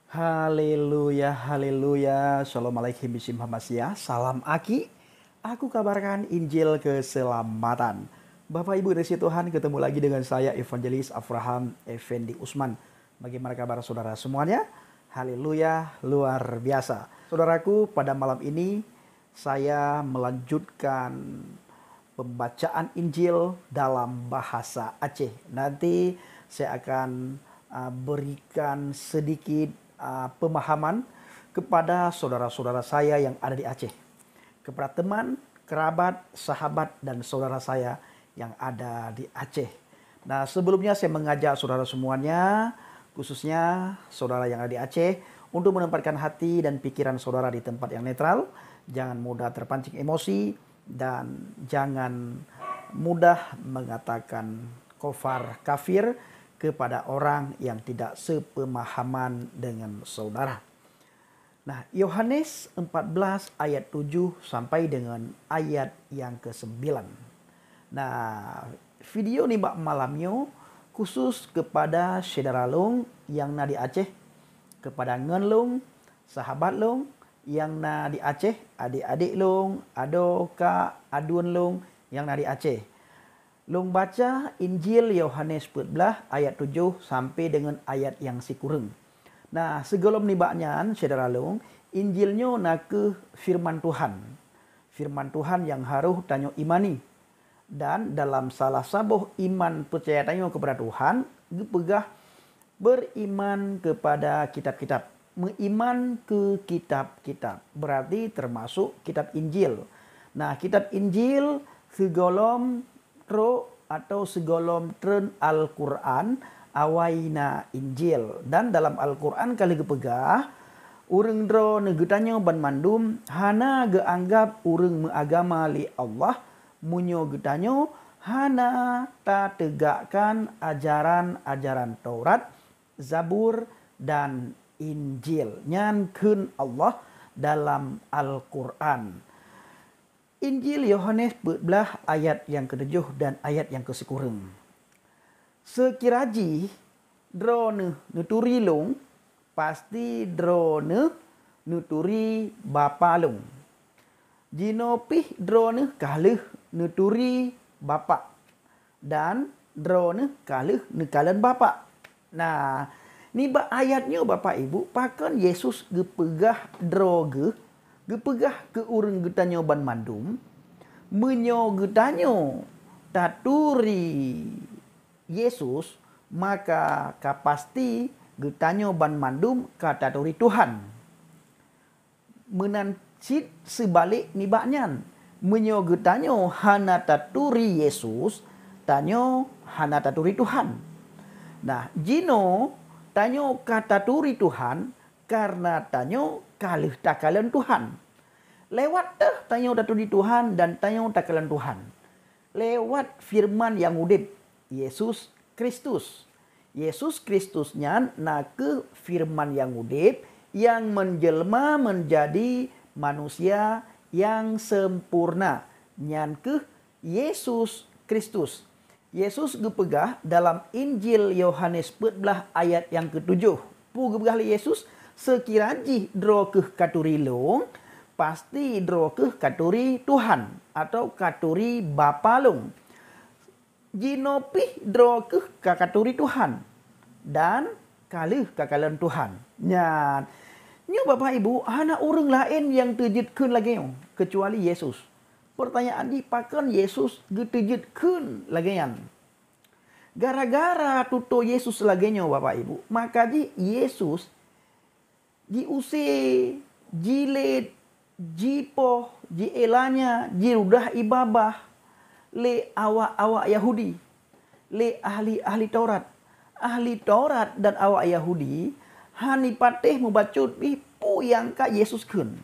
Haleluya, haleluya. Shalom alaikum bishim hamasya. Salam aki. Aku kabarkan Injil keselamatan. Bapak Ibu dari Tuhan, ketemu lagi dengan saya Evangelis Avraham Effendi Usman. Bagaimana kabar saudara semuanya? Haleluya, luar biasa. Saudaraku, pada malam ini saya melanjutkan pembacaan Injil dalam bahasa Aceh. Nanti saya akan berikan sedikit pemahaman kepada saudara-saudara saya yang ada di Aceh, kepada teman, kerabat, sahabat, dan saudara saya yang ada di Aceh. Nah, sebelumnya saya mengajak saudara semuanya, khususnya saudara yang ada di Aceh, untuk menempatkan hati dan pikiran saudara di tempat yang netral, jangan mudah terpancing emosi, dan jangan mudah mengatakan kafir kepada orang yang tidak sepemahaman dengan saudara. Nah, Yohanes 14 ayat 7 sampai dengan ayat yang ke-9. Nah, video ni bak malamnya khusus kepada saudara long yang na di Aceh, kepada ngen long, sahabat long yang na di Aceh, adik-adik long, ado kak, aduan long yang na di Aceh. Long baca Injil Yohanes 14 ayat 7 sampai dengan ayat yang sikureng. Nah, segolom nibaknya saudara long, Injilnya nak ke firman Tuhan. Firman Tuhan yang harus tanyo imani. Dan dalam salah sabuh iman percaya tanyo kepada Tuhan, pegah beriman kepada kitab-kitab. Mengiman ke kitab-kitab. Berarti termasuk kitab Injil. Nah, kitab Injil segolom atau segolom tren Al-Quran awaina Injil. Dan dalam Al-Quran kali kepegah urang dro negetanyo ban mandum hana geanggap urang meagama li Allah munyo getanyo hana ta tegakkan ajaran-ajaran Taurat, Zabur dan Injil nyan keun Allah dalam Al-Quran. Injil Yohanes 14 ayat yang ke-7 dan ayat yang ke-10. Sekiraji drone nuturi long pasti drone nuturi bapa long. Jinopih drone kalih nuturi bapa dan drone kalih nekalan bapa. Nah, ni ba ayatnya Bapak Ibu, pakan Yesus gepegah droge gepegah ke urang getanyo ban mandum, menyo getanyo taturi Yesus, maka kapasti getanyo ban mandum kataturi Tuhan. Menancit sebalik nibaknyan, menyo getanyo hana taturi Yesus, tanyo hana taturi Tuhan. Nah, jino tanyo kataturi Tuhan karena tanyo kalih takalan Tuhan. Lewat tanyo taturi Tuhan dan tanyo takalan Tuhan. Lewat firman yang udip, Yesus Kristus. Yesus Kristus nyan na ke firman yang udip yang menjelma menjadi manusia yang sempurna. Nyan ke Yesus Kristus. Yesus gepegah dalam Injil Yohanes 14 ayat yang ke-7. Pu gepegah Yesus sekiraji dro ke katuri long, pasti dro ke katuri Tuhan atau katuri Bapa long. Jinopih dro ke katuri Tuhan dan kalih kakalan Tuhan. Nyan, nyo Bapak Ibu, hana urang lain yang terjidkeun lagi kecuali Yesus. Pertanyaan di pakan Yesus terjidkeun lagi yan. Gara-gara tuto Yesus lagi nyo Bapak Ibu, maka di Yesus diusir, jilid, jipoh, jielanya, jirudah ibabah, le awak-awak Yahudi, le ahli-ahli Taurat. Ahli Taurat dan awak Yahudi, hani patih membacut pu yang ka Yesus kun.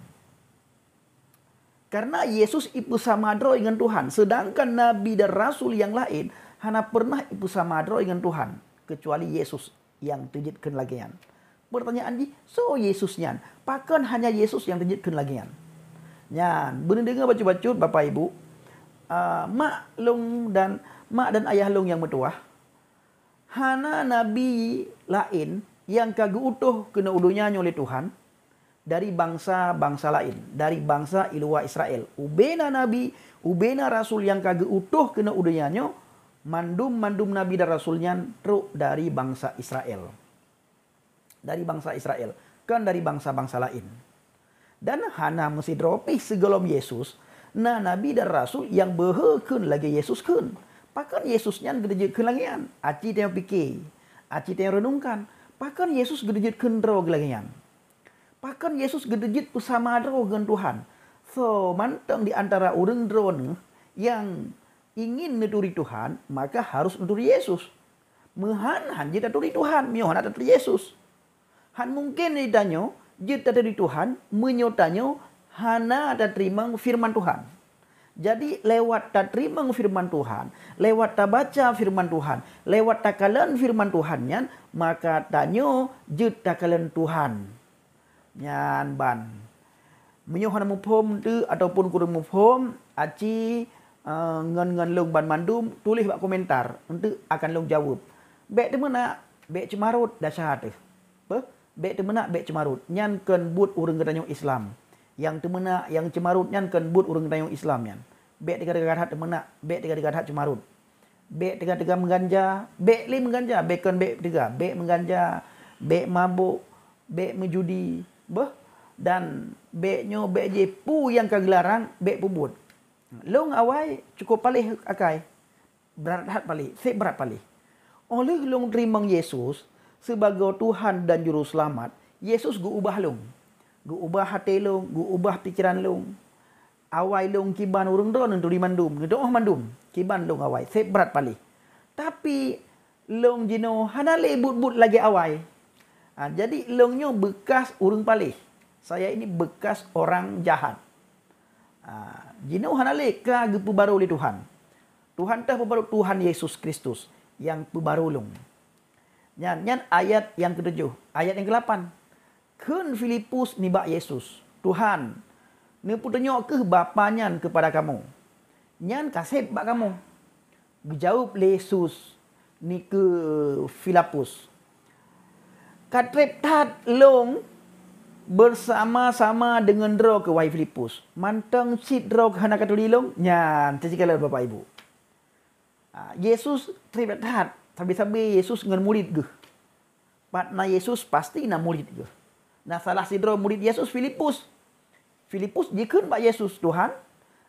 Karena Yesus ipu samadro dengan Tuhan, sedangkan Nabi dan Rasul yang lain, hana pernah ipu samadro dengan Tuhan, kecuali Yesus yang tujitkan lagian. Pertanyaan di, so Yesus nyan, pakan hanya Yesus yang terjidkan lagi nyan. Nyan, bener dengar baca-bacut Bapak Ibu, mak dan ayah long yang metuah, hana nabi lain yang kagak utuh kena udunya oleh Tuhan dari bangsa-bangsa lain, dari bangsa ilua Israel. Ubena nabi, ubena rasul yang kagak utuh kena udunya mandum nabi dan rasulnya truk dari bangsa Israel. Dari bangsa Israel, kan dari bangsa-bangsa lain. Dan hana mesti dropi segelom Yesus, nah nabi dan rasul yang behekun lagi Yesus kun. Pakan Yesusnya gedejit kun lagian. Aci tengok fikir, aci tengok renungkan. Pakan Yesus gedejit kun dro lagian. Pakan Yesus gedejit bersama dro dengan Tuhan. So manteng di antara orang dro yang ingin nuturi Tuhan, maka harus nuturi Yesus. Mehan jita turi Tuhan, miohan ada turi Yesus. Han mungkin ditanya, jita turi Tuhan, menyotanya hana ada terima firman Tuhan. Jadi lewat tak terima firman Tuhan, lewat tak baca firman Tuhan, lewat tak kalian firman Tuhannya, maka tanya jita kalian Tuhan. Nyan ban. Menyohan mupom tu ataupun kurang mupom, aci ngan long ban mandum tulis bak komentar untuk akan long jawab. Bek tu mana? Bek cemarut dahsyat tu. Apa? Bek tu mana? Bek cemarut. Nyan kan but urang ketanya Islam. Yang tu mana? Yang cemarut nyan kan but urang ketanya Islam nyan. Bek tiga-tiga hat tu mana? Bek tiga-tiga hat cemarut. Bek tiga-tiga mengganja, bek li mengganja, bek kan bek tiga, bek mengganja, bek mabuk, bek menjudi. Dan beknyo bek je pu yang kagelaran bek pubut. Long awai cukup palih akai. Berat hat palih, sek berat palih. Oleh long terima Yesus sebagai Tuhan dan juru selamat, Yesus gu ubah long. Gu ubah hati long, gu ubah pikiran long. Awai long kiban urang dron untuk dimandum, ngedoh mandum. Kiban long awai, sek berat palih. Tapi long jino hanale but-but lagi awai. Jadi longnyo bekas urang palih. Saya ini bekas orang jahat. Jino hanale ka gepubaru oleh Tuhan. Tuhan tah pebaru Tuhan Yesus Kristus yang pebaru long. Nyan ayat yang ke-7, ayat yang ke-8. Kun Filipus nibak Yesus, Tuhan, ne putunyo ke bapanya kepada kamu. Nyan kasep bak kamu. Dijawab Yesus ni ke Filipus. Katrep tat long bersama-sama dengan dro ke wahai Filipus. Manteng sit dro ke hana katuli long. Nyan, cicikala Bapak Ibu. Yesus trep tat. Sabi-sabi Yesus dengan murid ge. Patna Yesus pasti na murid ge. Nah salah si dro murid Yesus Filipus. Filipus jikeun bak Yesus, Tuhan,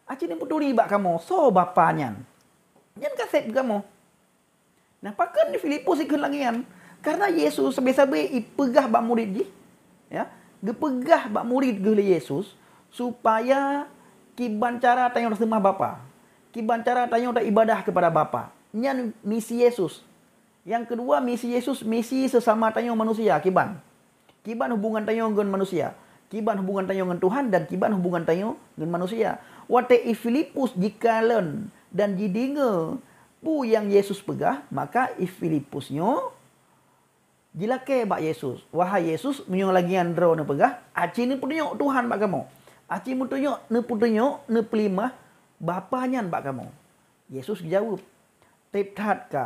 aci ni puturi bak kamu, so bapanya. Nyan kasep kamu. Nah pakan ni Filipus ikeun langian. Karena Yesus sabi-sabi ipegah bak murid je. Ya, gepegah bak murid ge Yesus supaya kiban cara tanya sembah Bapa. Kiban cara tanya ibadah kepada Bapa. Nyan misi Yesus. Yang kedua misi Yesus, misi sesama tanya manusia, kiban. Kiban hubungan tanya dengan manusia. Kiban hubungan tanya dengan Tuhan dan kiban hubungan tanya dengan manusia. Wate Filipus jikalan dan jidinge pu yang Yesus pegah, maka Filipusnyo jilake bak Yesus. Wahai Yesus, menyo lagi andro ne pegah, aci ni putunyo Tuhan bak kamu. Aci mutunyo ne putunyo ne pelimah bapanya bak kamu. Yesus jawab, "Teptat ka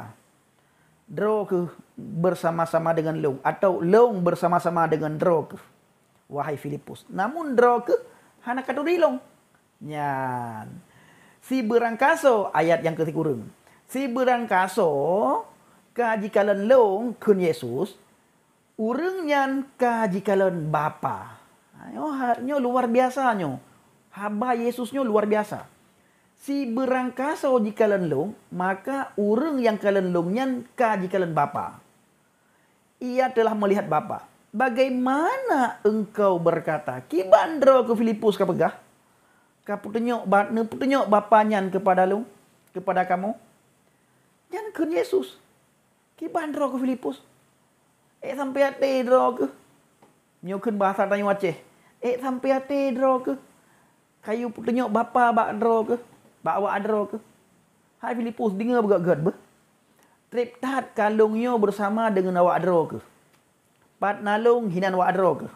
dro ke bersama-sama dengan long atau long bersama-sama dengan dro ke wahai Filipus. Namun dro ke hana katuri long." Nyan. Si berangkaso ayat yang ke-3. Si berangkaso kajikalan long kun Yesus, urang nyan kajikalan Bapa. Nyo luar biasa nyo. Haba Yesusnyo luar biasa. Si berangkaso jikalan long, maka urang yang kalen long nyan kajikalan Bapa. Ia telah melihat Bapa. Bagaimana engkau berkata, kibandro ke Filipus kapegah? Kaputunyo bapanya kepada long, kepada kamu? Jangan kun Yesus. Kibandro ke Filipus. Sampai ate dro ke. Nyokun bahasa tanya Aceh. Sampai ate dro ke. Kayu putunyo bapa bak dro ke. Bak awak dro ke. Hai Filipus dengar begak-gad be. Trip tat kalungnya bersama dengan awak dro ke. Pat nalung hinan awak dro ke.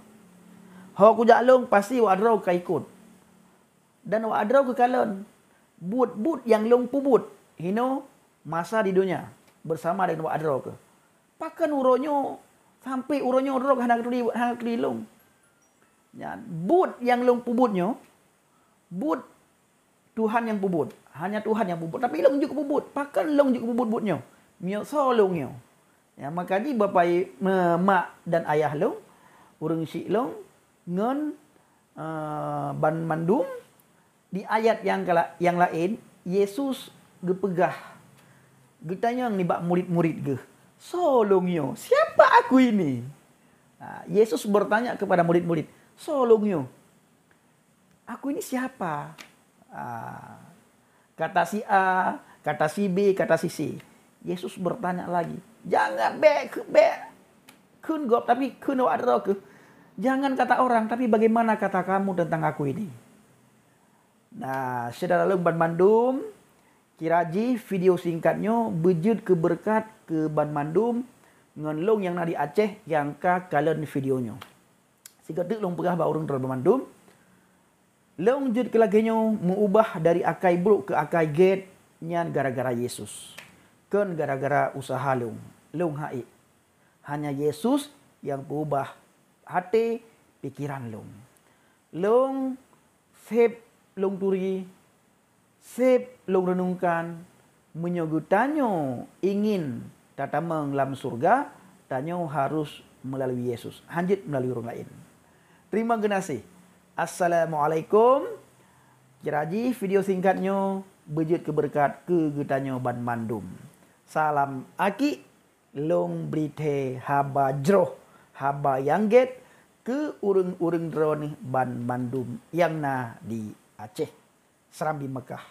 Ho ku jalung pasti awak dro ka ikut. Dan awak dro ke kalon. But yang long pubut. Hino masa di dunia bersama dengan awak dro ke. Pakan uronyo Sampai uronyo rok hendak dilong. Ya, but yang long pubutnya, but Tuhan yang pubut. Hanya Tuhan yang pubut. Tapi long juga pubut. Pakan long juga pubut-butnya. Mio solongnya. Ya, makanya bapak mak dan ayah long, urang si long, ngen ban mandum, di ayat yang lain, Yesus gepegah. Getanya ni bak murid-murid ge. Solongnya. Siapa aku ini? Nah, Yesus bertanya kepada murid-murid. Solongnya. Aku ini siapa? Kata si A, kata si B, kata si C. Yesus bertanya lagi. Jangan kun gop tapi kun ada ke. Jangan kata orang, tapi bagaimana kata kamu tentang aku ini? Nah, saudara ban mandum, kiraji video singkatnya bejut ke berkat ke ban mandum ngenlong yang nadi Aceh yang ka kalen videonya. Sigatik long pegah ba urang ban mandum. Long jud kelagenyo mengubah dari akai buruk ke akai get nyan gara-gara Yesus. Ken gara-gara usaha long hai. Hanya Yesus yang berubah hati pikiran long. Long sep long turi, sep long renungkan, menyogutanyo ingin tatameng lam surga, tanyo harus melalui Yesus. Hanjit melalui orang lain. Terima kasih. Assalamualaikum. Kiraji video singkatnya bejut keberkat ke getanyo ban mandum. Salam aki long brite haba jroh haba yangget ke ureng-ureng drone ban mandum yang na di Aceh Serambi Mekah.